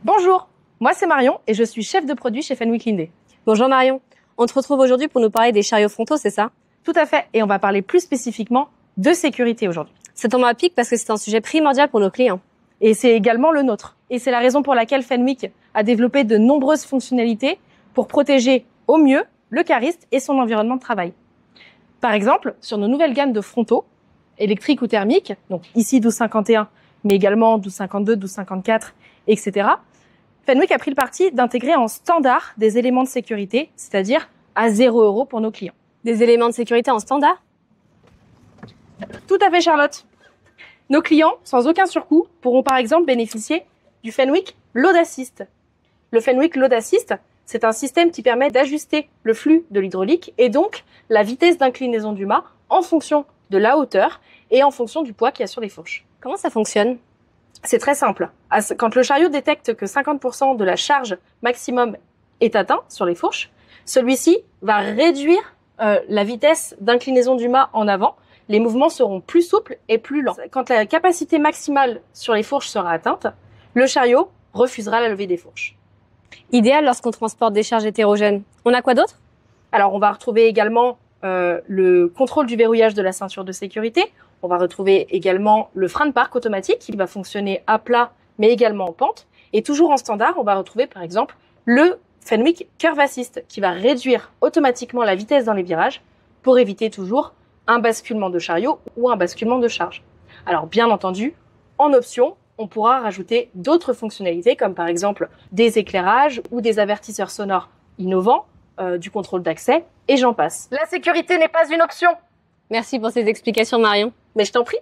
Bonjour, moi c'est Marion et je suis chef de produit chez Fenwick Lindé. Bonjour Marion, on te retrouve aujourd'hui pour nous parler des chariots frontaux, c'est ça? Tout à fait, et on va parler plus spécifiquement de sécurité aujourd'hui. Ça tombe à pic parce que c'est un sujet primordial pour nos clients. Et c'est également le nôtre. Et c'est la raison pour laquelle Fenwick a développé de nombreuses fonctionnalités pour protéger au mieux le cariste et son environnement de travail. Par exemple, sur nos nouvelles gammes de frontaux, électriques ou thermiques, donc ici 1251, mais également 1252, 1254, etc., Fenwick a pris le parti d'intégrer en standard des éléments de sécurité, c'est-à-dire à 0 € pour nos clients. Des éléments de sécurité en standard? Tout à fait, Charlotte. Nos clients, sans aucun surcoût, pourront par exemple bénéficier du Fenwick Load Assist. Le Fenwick Load Assist, c'est un système qui permet d'ajuster le flux de l'hydraulique et donc la vitesse d'inclinaison du mât en fonction de la hauteur et en fonction du poids qu'il y a sur les fourches. Comment ça fonctionne? C'est très simple. Quand le chariot détecte que 50% de la charge maximum est atteint sur les fourches, celui-ci va réduire la vitesse d'inclinaison du mât en avant. Les mouvements seront plus souples et plus lents. Quand la capacité maximale sur les fourches sera atteinte, le chariot refusera la levée des fourches. Idéal lorsqu'on transporte des charges hétérogènes. On a quoi d'autre? Alors, on va retrouver également le contrôle du verrouillage de la ceinture de sécurité. On va retrouver également le frein de parc automatique qui va fonctionner à plat, mais également en pente. Et toujours en standard, on va retrouver par exemple le Fenwick Curve Assist qui va réduire automatiquement la vitesse dans les virages pour éviter toujours un basculement de chariot ou un basculement de charge. Alors bien entendu, en option, on pourra rajouter d'autres fonctionnalités comme par exemple des éclairages ou des avertisseurs sonores innovants, du contrôle d'accès et j'en passe. La sécurité n'est pas une option. Merci pour ces explications Marion. Mais je t'en prie.